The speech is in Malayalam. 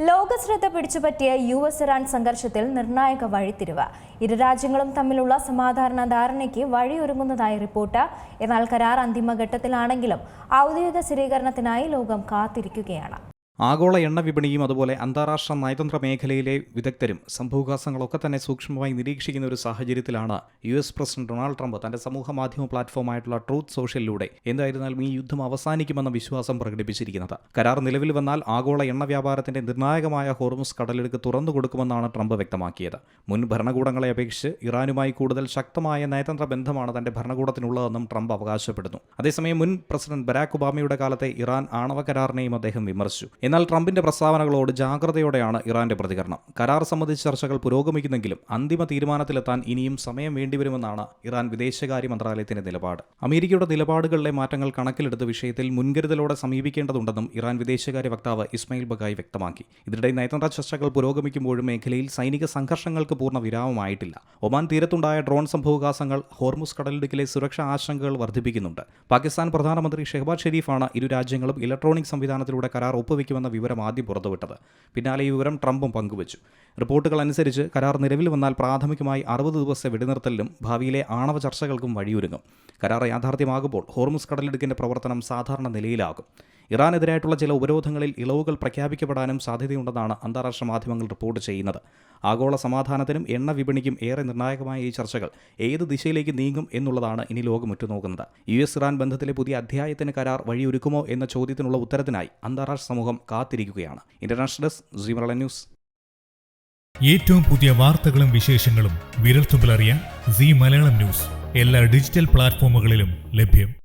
ലോകശ്രദ്ധ പിടിച്ചുപറ്റിയ US-ഇറാൻ സംഘർഷത്തിൽ നിർണായക വഴിത്തിരിവ്. ഇരു രാജ്യങ്ങളും തമ്മിലുള്ള സമാധാന ധാരണയ്ക്ക് വഴിയൊരുങ്ങുന്നതായി റിപ്പോർട്ട്. എന്നാൽ കരാർ അന്തിമഘട്ടത്തിലാണെങ്കിലും ഔദ്യോഗിക സ്ഥിരീകരണത്തിനായി ലോകം കാത്തിരിക്കുകയാണ്. ആഗോള എണ്ണ വിപണിയും അതുപോലെ അന്താരാഷ്ട്ര നയതന്ത്ര മേഖലയിലെ വിദഗ്ധരും സംഭവവികാസങ്ങളൊക്കെ തന്നെ സൂക്ഷ്മമായി നിരീക്ഷിക്കുന്ന ഒരു സാഹചര്യത്തിലാണ് US പ്രസിഡന്റ് ഡൊണാൾഡ് ട്രംപ് തന്റെ സമൂഹ മാധ്യമ പ്ലാറ്റ്ഫോമായിട്ടുള്ള ട്രൂത്ത് സോഷ്യലിലൂടെ എന്തായിരുന്നാലും ഈ യുദ്ധം അവസാനിക്കുമെന്ന വിശ്വാസം പ്രകടിപ്പിച്ചിരിക്കുന്നത്. കരാർ നിലവിൽ വന്നാൽ ആഗോള എണ്ണ വ്യാപാരത്തിന്റെ നിർണായകമായ ഹോർമുസ് കടലിടുക്ക് തുറന്നു കൊടുക്കുമെന്നാണ് ട്രംപ് വ്യക്തമാക്കിയത്. മുൻ ഭരണകൂടങ്ങളെ അപേക്ഷിച്ച് ഇറാനുമായി കൂടുതൽ ശക്തമായ നയതന്ത്ര ബന്ധമാണ് തന്റെ ഭരണകൂടത്തിനുള്ളതെന്നും ട്രംപ് അവകാശപ്പെടുന്നു. അതേസമയം മുൻ പ്രസിഡന്റ് ബരാക് ഒബാമയുടെ കാലത്തെ ഇറാൻ ആണവ കരാറിനെയും അദ്ദേഹം വിമർശിച്ചു. എന്നാൽ ട്രംപിന്റെ പ്രസ്താവനകളോട് ജാഗ്രതയോടെയാണ് ഇറാന്റെ പ്രതികരണം. കരാർ സംബന്ധിച്ച ചർച്ചകൾ പുരോഗമിക്കുന്നെങ്കിലും അന്തിമ തീരുമാനത്തിലെത്താൻ ഇനിയും സമയം വേണ്ടിവരുമെന്നാണ് ഇറാൻ വിദേശകാര്യ മന്ത്രാലയത്തിന്റെ നിലപാട്. അമേരിക്കയുടെ നിലപാടുകളിലെ മാറ്റങ്ങൾ കണക്കിലെടുത്ത് വിഷയത്തിൽ മുൻകരുതലോടെ സമീപിക്കേണ്ടതുണ്ടെന്നും ഇറാൻ വിദേശകാര്യ വക്താവ് ഇസ്മായിൽ ബഗായി വ്യക്തമാക്കി. ഇതിനിടെ നയതന്ത്ര ചർച്ചകൾ പുരോഗമിക്കുമ്പോഴും മേഖലയിൽ സൈനിക സംഘർഷങ്ങൾക്ക് പൂർണ്ണ വിരാമമായിട്ടില്ല. ഒമാൻ തീരത്തുണ്ടായ ഡ്രോൺ സംഭവവികാസങ്ങൾ ഹോർമുസ് കടലിടുക്കിലെ സുരക്ഷാ ആശങ്കകൾ വർദ്ധിപ്പിക്കുന്നുണ്ട്. പാകിസ്ഥാൻ പ്രധാനമന്ത്രി ഷെഹ്ബാസ് ഷെരീഫാണ് ഇരു രാജ്യങ്ങളും ഇലക്ട്രോണിക് സംവിധാനത്തിലൂടെ കരാർ ഒപ്പുവെക്കുമെന്ന വിവരം ആദ്യം പുറത്തുവിട്ടത്. പിന്നാലെ ഈ വിവരം ട്രംപും പങ്കുവച്ചു. റിപ്പോർട്ടുകൾ അനുസരിച്ച് കരാർ നിലവിൽ വന്നാൽ പ്രാഥമികമായി 60 ദിവസത്തെ വെടിനിർത്തലിനും ഭാവിയിലെ ആണവ ചർച്ചകൾക്കും വഴിയൊരുങ്ങും. കരാർ യാഥാർത്ഥ്യമാകുമ്പോൾ ഹോർമുസ് കടലിടുക്കിന്റെ പ്രവർത്തനം സാധാരണ നിലയിലാകും. ഇറാനെതിരായിട്ടുള്ള ചില ഉപരോധങ്ങളിൽ ഇളവുകൾ പ്രഖ്യാപിക്കപ്പെടാനും സാധ്യതയുണ്ടെന്നാണ് അന്താരാഷ്ട്ര മാധ്യമങ്ങൾ റിപ്പോർട്ട് ചെയ്യുന്നത്. ആഗോള സമാധാനത്തിനും എണ്ണ വിപണിക്കും ഏറെ നിർണായകമായ ഈ ചർച്ചകൾ ഏത് ദിശയിലേക്ക് നീങ്ങും എന്നുള്ളതാണ് ഇനി ലോകം ഉറ്റുനോക്കുന്നത്. US-ഇറാൻ ബന്ധത്തിലെ പുതിയ അധ്യായത്തിന് കരാർ വഴിയൊരുക്കുമോ എന്ന ചോദ്യത്തിനുള്ള ഉത്തരത്തിനായി അന്താരാഷ്ട്ര സമൂഹം കാത്തിരിക്കുകയാണ്. International desk, Zee Malayalam news. ഏറ്റവും പുതിയ വാർത്തകളും വിശേഷങ്ങളും വിരൽത്തുമ്പിലറിയാൻ സീ മലയാളം ന്യൂസ് എല്ലാ ഡിജിറ്റൽ പ്ലാറ്റ്ഫോമുകളിലും ലഭ്യം.